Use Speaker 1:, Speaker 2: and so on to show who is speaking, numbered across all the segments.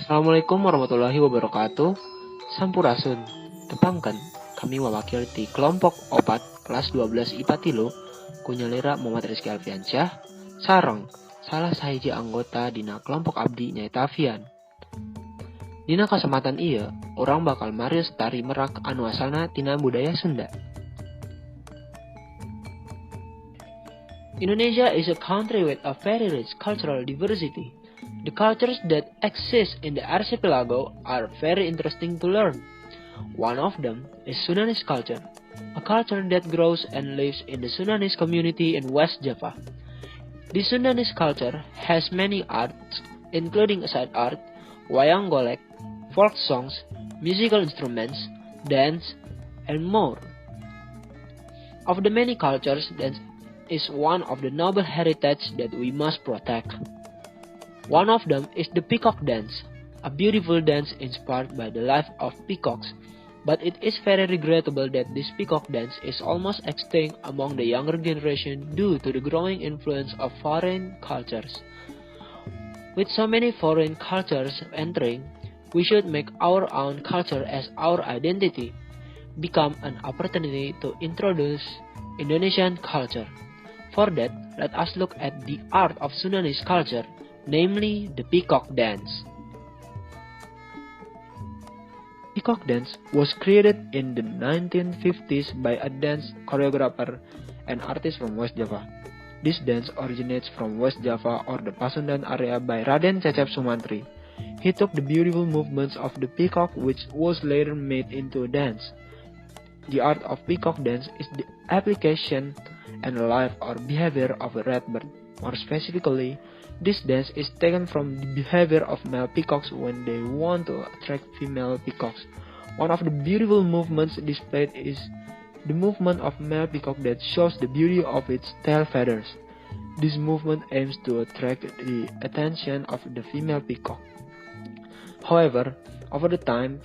Speaker 1: Assalamualaikum warahmatullahi wabarakatuh. Sampurasun. Tepangkan, kami mewakili kelompok opat kelas 12 IPA Tilu, kunyalira Muhammad Rizky Alfiansyah, sareng salah sahiji anggota dina kelompok abdi nyaeta Afian. Dina kesempatan ieu, orang bakal marios tari Merak anu asalna tina budaya Sunda. Indonesia is a country with a very rich cultural diversity. The cultures that exist in the archipelago are very interesting to learn. One of them is Sundanese culture, a culture that grows and lives in the Sundanese community in West Java. The Sundanese culture has many arts, including side art, wayang golek, folk songs, musical instruments, dance, and more. Of the many cultures, dance is one of the noble heritage that we must protect. One of them is the Peacock dance, a beautiful dance inspired by the life of peacocks, but it is very regrettable that this peacock dance is almost extinct among the younger generation due to the growing influence of foreign cultures. With so many foreign cultures entering, we should make our own culture as our identity, become an opportunity to introduce Indonesian culture. For that, let us look at the art of Sundanese culture, namely the Peacock dance. Peacock dance was created in the 1950s by a dance choreographer and artist from West Java. This dance originates from West Java or the Pasundan area by Raden Tjetjep Soemantri. He took the beautiful movements of the peacock which was later made into a dance. The art of peacock dance is the application and life or behavior of a red bird. More specifically, this dance is taken from the behavior of male peacocks when they want to attract female peacocks. One of the beautiful movements displayed is the movement of male peacock that shows the beauty of its tail feathers. This movement aims to attract the attention of the female peacock. However, over the time,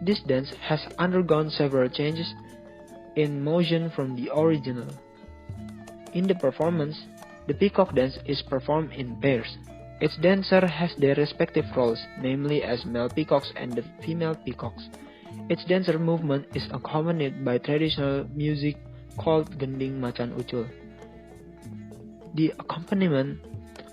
Speaker 1: this dance has undergone several changes in motion from the original. In the performance, the peacock dance is performed in pairs. Each dancer has their respective roles, namely as male peacocks and the female peacocks. Each dancer movement is accompanied by traditional music called gending macan ucul. The accompaniment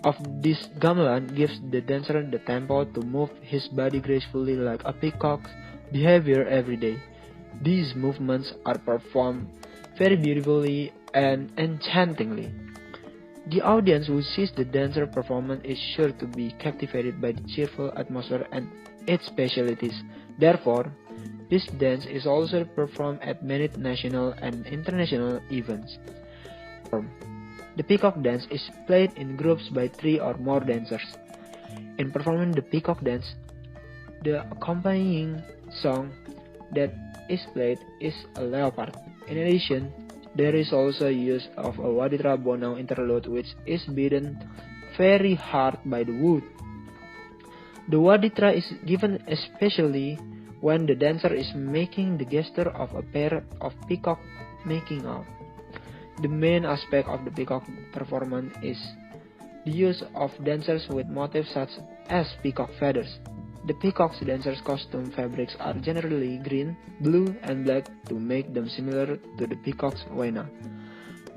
Speaker 1: of this gamelan gives the dancer the tempo to move his body gracefully like a peacock's behavior every day. These movements are performed very beautifully and enchantingly. The audience who sees the dancer performance is sure to be captivated by the cheerful atmosphere and its specialties. Therefore, this dance is also performed at many national and international events. The peacock dance is played in groups by 3 or more dancers. In performing the peacock dance, the accompanying song that is played is a leopard. In addition, there is also use of a waditra bonau interlude which is beaten very hard by the wood. The waditra is given especially when the dancer is making the gesture of a pair of peacock making out. The main aspect of the peacock performance is the use of dancers with motifs such as peacock feathers. The peacock's dancers' costume fabrics are generally green, blue, and black to make them similar to the peacock's wena.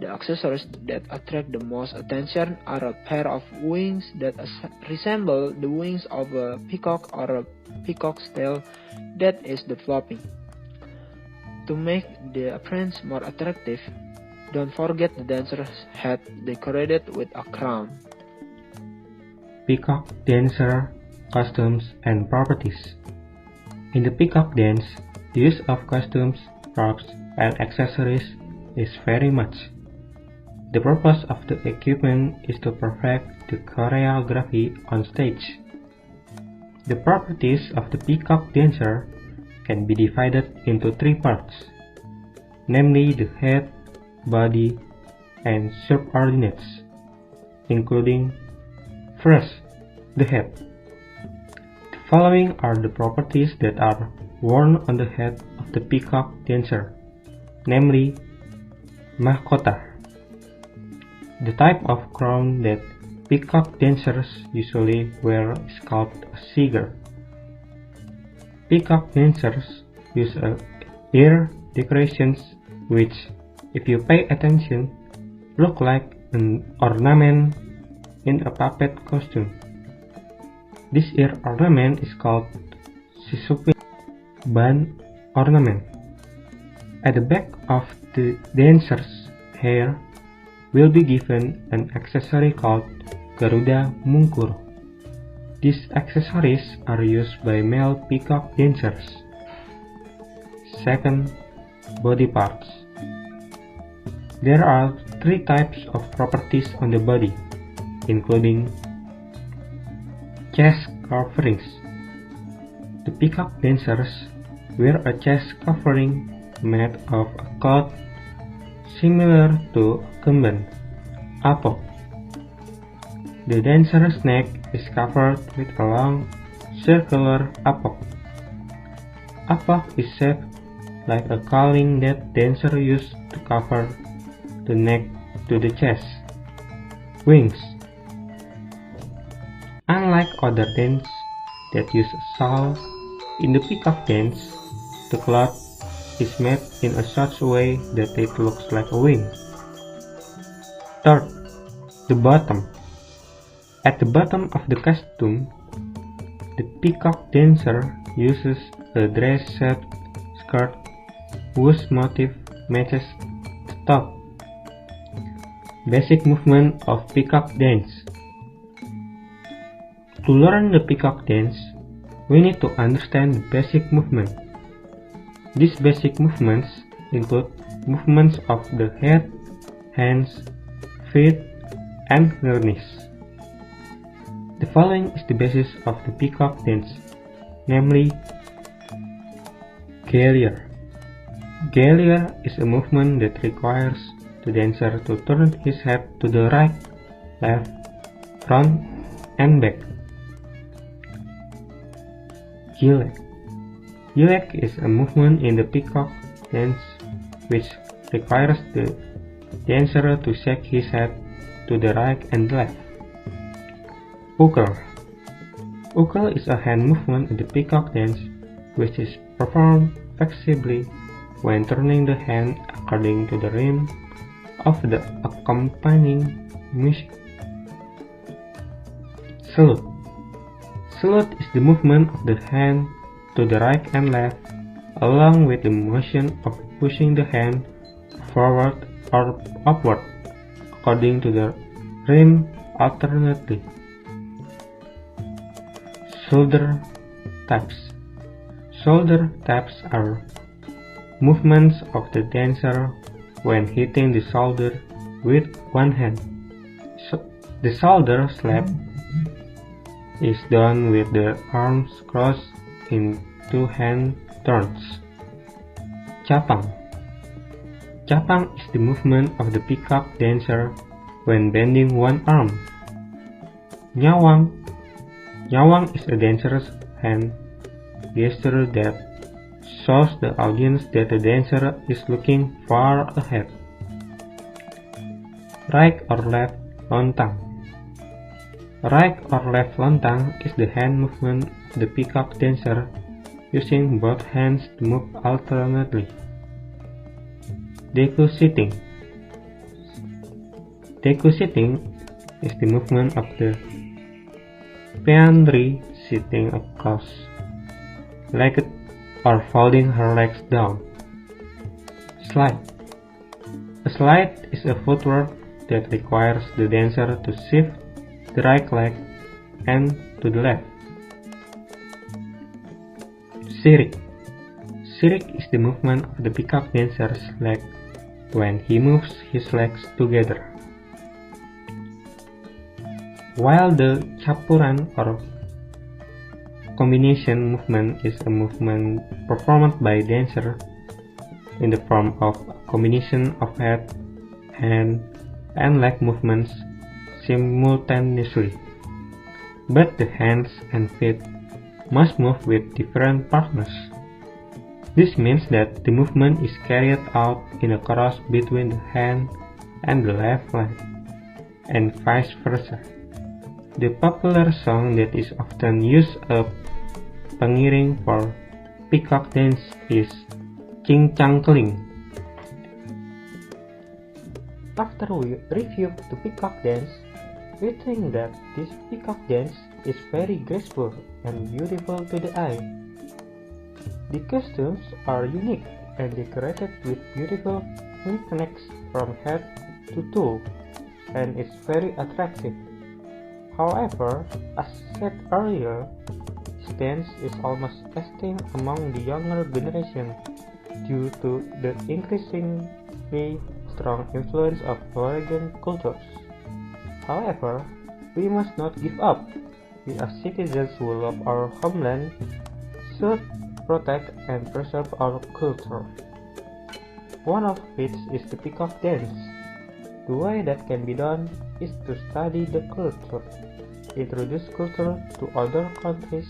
Speaker 1: The accessories that attract the most attention are a pair of wings that resemble the wings of a peacock or a peacock's tail that is the flopping. To make the appearance more attractive, don't forget the dancer's head decorated with a crown.
Speaker 2: Peacock dancer costumes and properties. In the peacock dance, the use of costumes, props, and accessories is very much. The purpose of the equipment is to perfect the choreography on stage. The properties of the peacock dancer can be divided into 3 parts, namely the head, body, and subordinates, including first, the head. The following are the properties that are worn on the head of the peacock dancer, namely mahkota. The type of crown that peacock dancers usually wear is called a siger. Peacock dancers use ear decorations which, if you pay attention, look like an ornament in a puppet costume. This ear ornament is called sisupin band ornament. At the back of the dancer's hair will be given an accessory called Garuda Mungkur. These accessories are used by male peacock dancers. Second, body parts. There are 3 types of properties on the body, including chest coverings. The peacock dancers wear a chest covering made of a cloth similar to a kemban, apok. The dancer's neck is covered with a long, circular apok. Apok is shaped like a cowling that dancer used to cover the neck to the chest. Wings. Unlike other dance that use a shawl, in the peacock dance, the cloth is made in a such way that it looks like a wing. Third, the bottom. At the bottom of the costume, the peacock dancer uses a dress-shaped skirt whose motif matches the top. Basic movement of peacock dance. To learn the peacock dance, we need to understand the basic movement. These basic movements include movements of the head, hands, feet, and knees. The following is the basis of the peacock dance, namely Gallier. Gallier is a movement that requires the dancer to turn his head to the right, left, front, and back. Gilek. Gilek is a movement in the peacock dance which requires the dancer to shake his head to the right and left. Ukel. Ukel is a hand movement in the peacock dance which is performed flexibly when turning the hand according to the rhythm of the accompanying music. Salute. Salute is the movement of the hand to the right and left along with the motion of pushing the hand forward or upward according to the rhythm alternately. Shoulder taps. Shoulder taps are movements of the dancer when hitting the shoulder with one hand. The shoulder slap is done with the arms crossed in 2 hand turns. Capang. Capang is the movement of the peacock dancer when bending one arm. Nyawang. Nyawang is a dancer's hand gesture that shows the audience that the dancer is looking far ahead. Right or left lontang. Right or left lontang is the hand movement of the peacock dancer using both hands to move alternately. Deku sitting. Deku sitting is the movement of the peandri sitting across legged or folding her legs down. Slide. A slide is a footwork that requires the dancer to shift the right leg and to the left. Sirik. Sirik is the movement of the peacock dancer's leg when he moves his legs together. While the campuran or combination movement is a movement performed by dancer in the form of a combination of head, hand, and leg movements simultaneously, but the hands and feet must move with different partners. This means that the movement is carried out in a cross between the hand and the left leg, and vice versa. The popular song that is often used as pengiring for peacock dance is Ching Chang Kling.
Speaker 3: After we review the peacock dance, we think that this peacock dance is very graceful and beautiful to the eye. The costumes are unique and decorated with beautiful knickknacks from head to toe, and it's very attractive. However, as said earlier, this dance is almost extinct among the younger generation due to the increasingly strong influence of foreign cultures. However, we must not give up. We as citizens who love our homeland should protect and preserve our culture. One of which is the peacock dance. The way that can be done is to study the culture, introduce culture to other countries,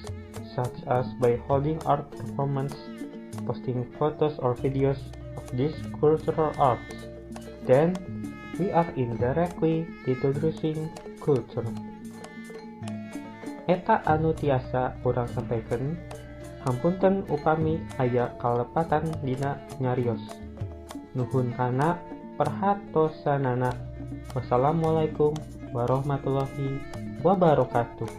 Speaker 3: such as by holding art performance, posting photos or videos of these cultural arts. Then, we are indirectly introducing culture. Eta anu tiasa urang sampaikeun, hampunten upami aya kalepatan dina nyarios. Nuhun kana perhatosanana. Wassalamualaikum warahmatullahi wabarakatuh.